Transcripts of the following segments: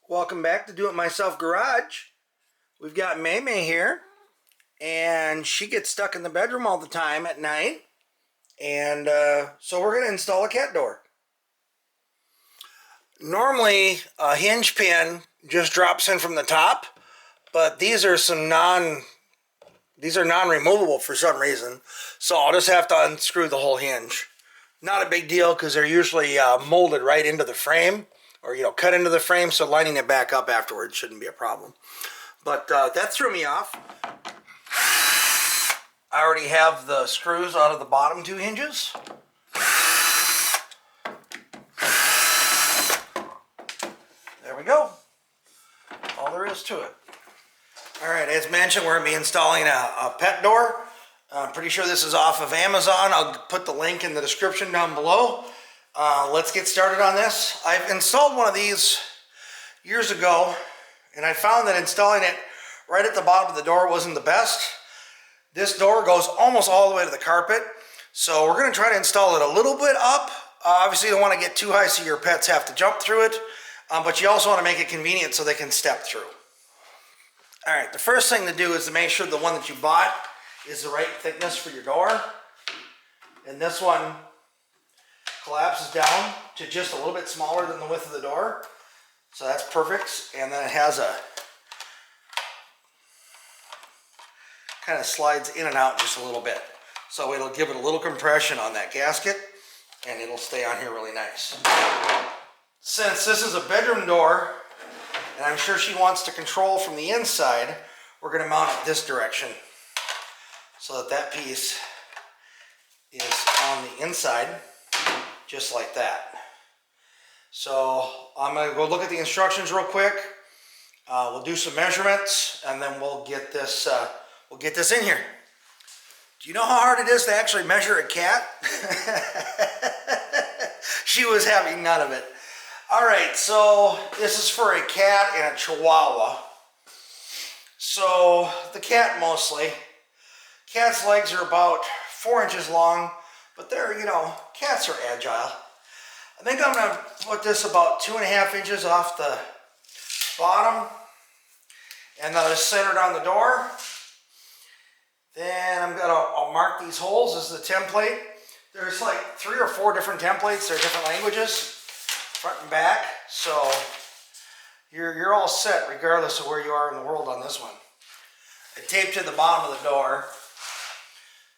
Welcome back to Do It Myself Garage. We've got May May here, and she gets stuck in the bedroom all the time at night, and so we're going to install a cat door. Normally a hinge pin just drops in from the top, but these are non-removable for some reason, so I'll just have to unscrew the whole hinge. Not a big deal because they're usually molded right into the frame, or cut into the frame, so lining it back up afterwards shouldn't be a problem. But that threw me off. I already have the screws out of the bottom two hinges. There we go. All there is to it. Alright, as mentioned, we're going to be installing a pet door. I'm pretty sure this is off of Amazon. I'll put the link in the description down below. Let's get started on this. I've installed one of these years ago, and I found that installing it right at the bottom of the door wasn't the best. This door goes almost all the way to the carpet, so we're going to try to install it a little bit up. Obviously, you don't want to get too high so your pets have to jump through it, but you also want to make it convenient so they can step through. Alright, the first thing to do is to make sure the one that you bought is the right thickness for your door. And this one collapses down to just a little bit smaller than the width of the door. So that's perfect. And then it has a kind of slides in and out just a little bit. So it'll give it a little compression on that gasket, and it'll stay on here really nice. Since this is a bedroom door, and I'm sure she wants to control from the inside, we're going to mount it this direction so that that piece is on the inside, just like that. So I'm going to go look at the instructions real quick. We'll do some measurements, and then we'll get this in here. Do you know how hard it is to actually measure a cat? She was having none of it. Alright, so this is for a cat and a chihuahua. So the cat mostly. Cat's legs are about 4 inches long, but they're, cats are agile. I think I'm going to put this about 2.5 inches off the bottom, and that is centered on the door. Then I'll mark these holes. This is the template. There's like 3 or 4 different templates. They're different languages, front and back. So you're all set regardless of where you are in the world on this one. I taped to the bottom of the door.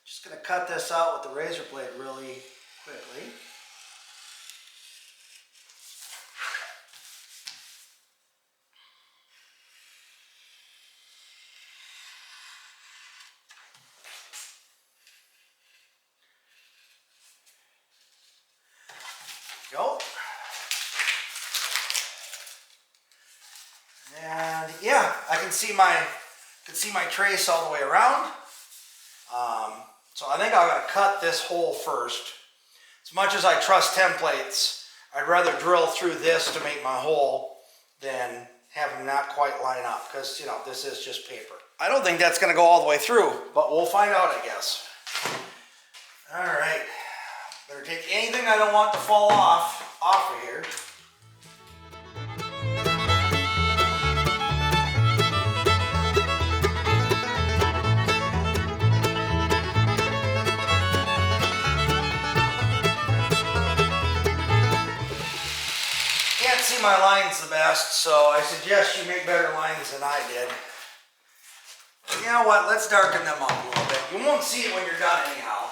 Just going to cut this out with the razor blade really quickly. Go. And yeah, I can see my trace all the way around. So I think I'm going to cut this hole first. As much as I trust templates, I'd rather drill through this to make my hole than have them not quite line up, because this is just paper. I don't think that's going to go all the way through, but we'll find out, I guess. All right. Better take anything I don't want to fall off of here. Can't see my lines the best, so I suggest you make better lines than I did. You know what? Let's darken them up a little bit. You won't see it when you're done anyhow.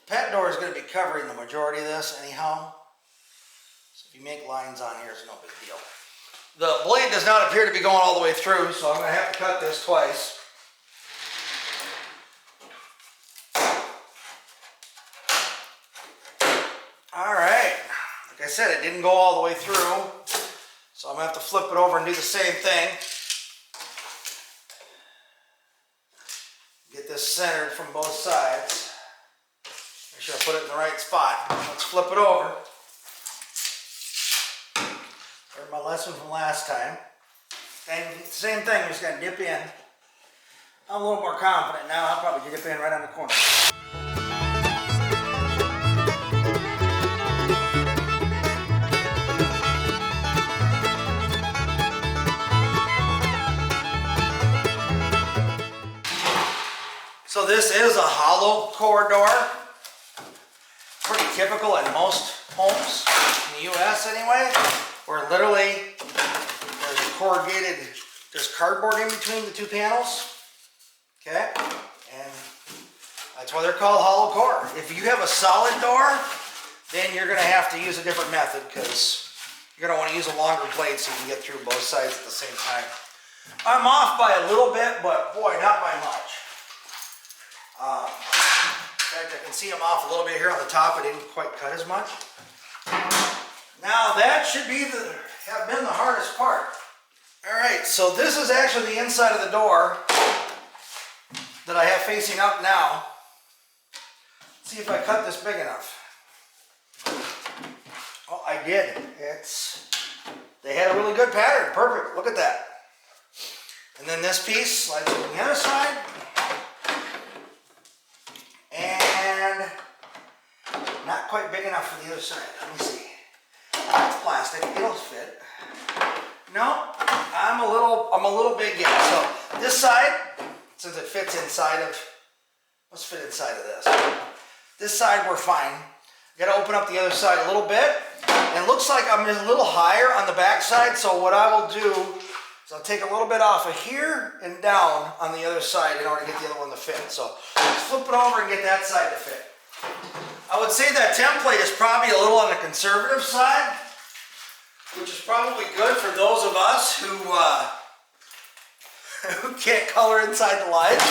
Pet door is going to be covering the majority of this anyhow. So if you make lines on here, it's no big deal. The blade does not appear to be going all the way through, so I'm going to have to cut this twice. Alright. Like I said, it didn't go all the way through, so I'm going to have to flip it over and do the same thing. Get this centered from both sides. Make sure I put it in the right spot. Let's flip it over. Learned my lesson from last time. And same thing, I'm just going to dip in. I'm a little more confident now. I'll probably dip in right on the corner. So this is a hollow core door. Pretty typical in most homes, in the US anyway, where literally there's corrugated, there's cardboard in between the two panels. Okay, and that's why they're called hollow core. If you have a solid door, then you're going to have to use a different method because you're going to want to use a longer blade so you can get through both sides at the same time. I'm off by a little bit, but boy, not by much. In fact, I can see I'm off a little bit here on the top. I didn't quite cut as much. Now that should be have been the hardest part. All right, so this is actually the inside of the door that I have facing up now. Let's see if I cut this big enough. Oh, I did. They had a really good pattern. Perfect. Look at that. And then this piece slides over the other side. And not quite big enough for the other side. Let me see. It's plastic. It'll fit. No, I'm a little big yet. So this side, since it fits inside of, let's fit inside of this. This side we're fine. Got to open up the other side a little bit. And it looks like I'm just a little higher on the back side. So what I will do is I'll take a little bit off of here and down on the other side in order to get the other one to fit. So just flip it over and get that side to fit. I would say that template is probably a little on the conservative side, which is probably good for those of us who can't color inside the lines.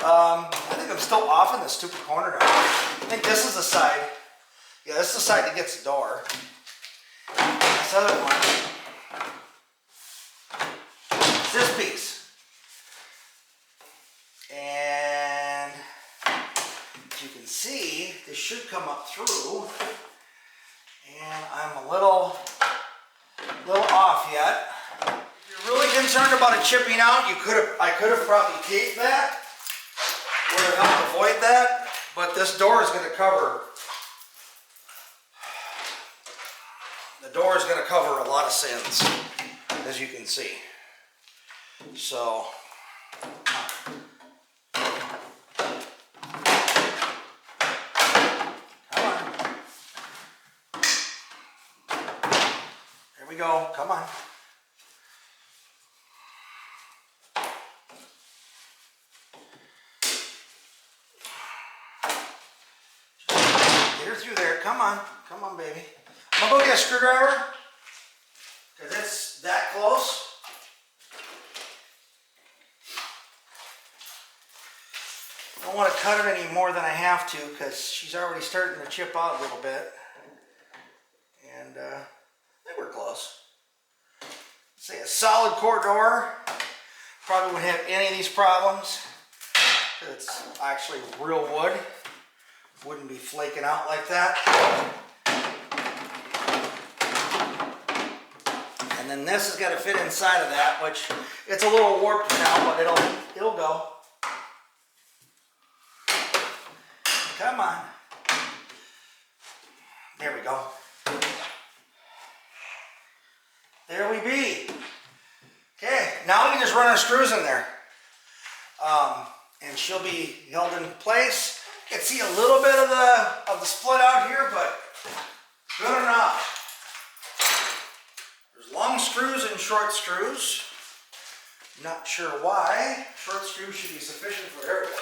I think I'm still off in this stupid corner now. I think this is the side. Yeah, this is the side that gets the door. This other one. This piece. And as you can see, this should come up through. And I'm a little off yet. If you're really concerned about it chipping out, I could have probably taped that. Would have helped avoid that. But this door is going to cover. The door is going to cover a lot of sins, as you can see. So, come on. There we go. Come on. Get her through there. Come on. Come on, baby. I'm going to go get a screwdriver, because it's that close. I don't want to cut it any more than I have to, because she's already starting to chip out a little bit. And I think we're close. Say a solid core door. Probably wouldn't have any of these problems. It's actually real wood. Wouldn't be flaking out like that. And then this has got to fit inside of that, which it's a little warped now, but it'll go. Come on. There we go. There we be. Okay, now we can just run our screws in there. And she'll be held in place. You can see a little bit of the split out here, but good enough. There's long screws and short screws. Not sure why. Short screws should be sufficient for everything.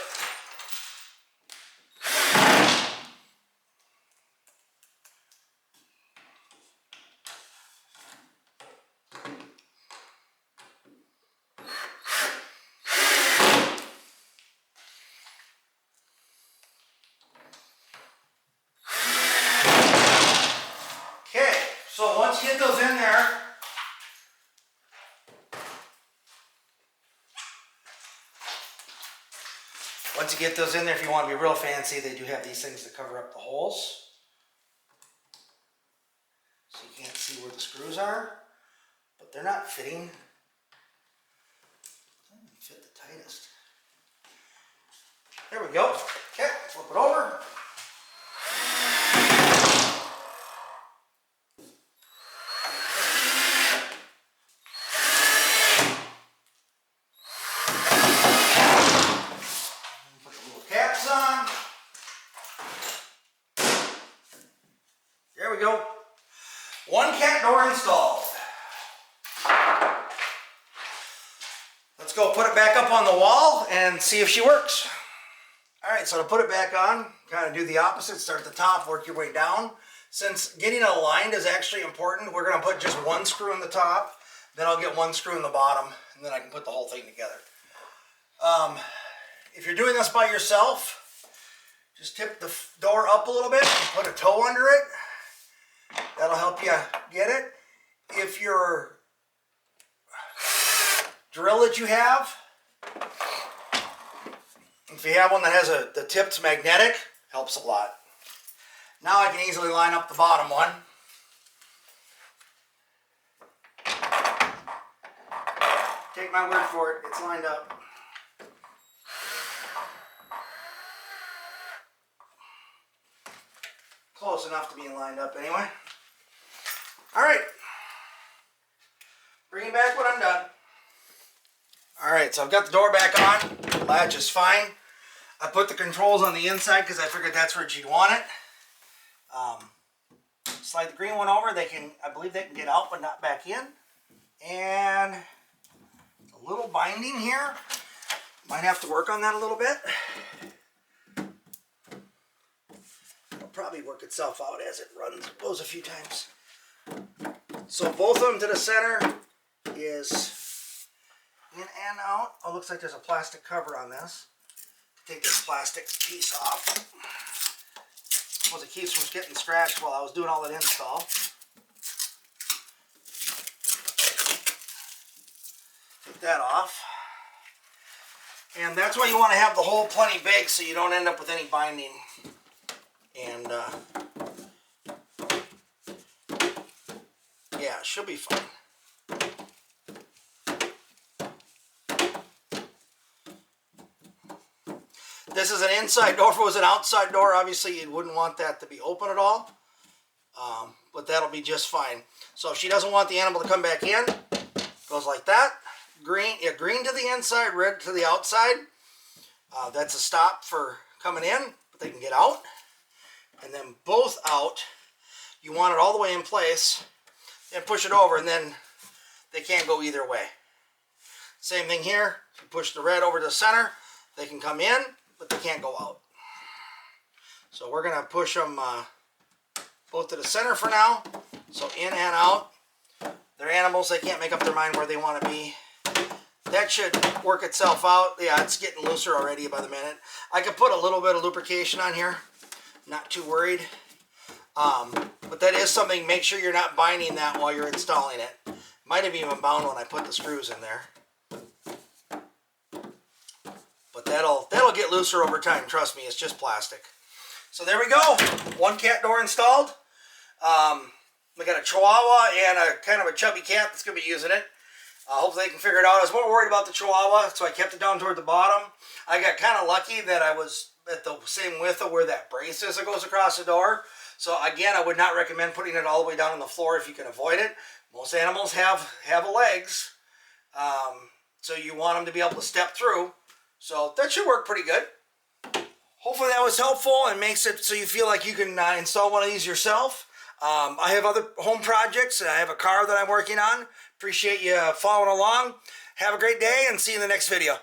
So once you get those in there, if you want to be real fancy, they do have these things that cover up the holes. So you can't see where the screws are, but they're not fitting. They don't fit the tightest. There we go. Okay, flip it over. door installed. Let's go put it back up on the wall and see if she works. Alright, so to put it back on, kind of do the opposite. Start at the top, work your way down. Since getting it aligned is actually important, we're going to put just one screw in the top, then I'll get one screw in the bottom, and then I can put the whole thing together. If you're doing this by yourself, just tip the door up a little bit and put a toe under it. That'll help you get it. If your drill that you have, if you have one that has the tip's magnetic, helps a lot. Now I can easily line up the bottom one. Take my word for it, it's lined up. Close enough to being lined up anyway. Alright. Bringing back when I'm done. Alright, so I've got the door back on. Latch is fine. I put the controls on the inside because I figured that's where you'd want it. Slide the green one over. I believe they can get out but not back in. And a little binding here. Might have to work on that a little bit. It'll probably work itself out as it goes a few times. So both of them to the center is in and out. Oh, looks like there's a plastic cover on this. Take this plastic piece off. It keeps from getting scratched while I was doing all that install. Take that off. And that's why you want to have the hole plenty big so you don't end up with any binding. And yeah, it should be fine. This is an inside door. If it was an outside door, obviously you wouldn't want that to be open at all. But that'll be just fine. So if she doesn't want the animal to come back in, goes like that. Green to the inside, red to the outside. That's a stop for coming in, but they can get out. And then both out. You want it all the way in place. Then push it over, and then they can't go either way. Same thing here. If you push the red over to the center, they can come in, but they can't go out. So we're going to push them both to the center for now. So in and out. They're animals. They can't make up their mind where they want to be. That should work itself out. Yeah, it's getting looser already by the minute. I could put a little bit of lubrication on here. Not too worried. But that is something, make sure you're not binding that while you're installing it. Might have even bound when I put the screws in there. But that'll get looser over time, trust me, it's just plastic. So there we go, one cat door installed. We got a Chihuahua and a kind of a chubby cat that's going to be using it. Hopefully they can figure it out. I was more worried about the Chihuahua, so I kept it down toward the bottom. I got kind of lucky that I was at the same width of where that brace is that goes across the door. So again, I would not recommend putting it all the way down on the floor if you can avoid it. Most animals have legs, so you want them to be able to step through. So that should work pretty good. Hopefully that was helpful and makes it so you feel like you can install one of these yourself. I have other home projects and I have a car that I'm working on. Appreciate you following along. Have a great day and see you in the next video.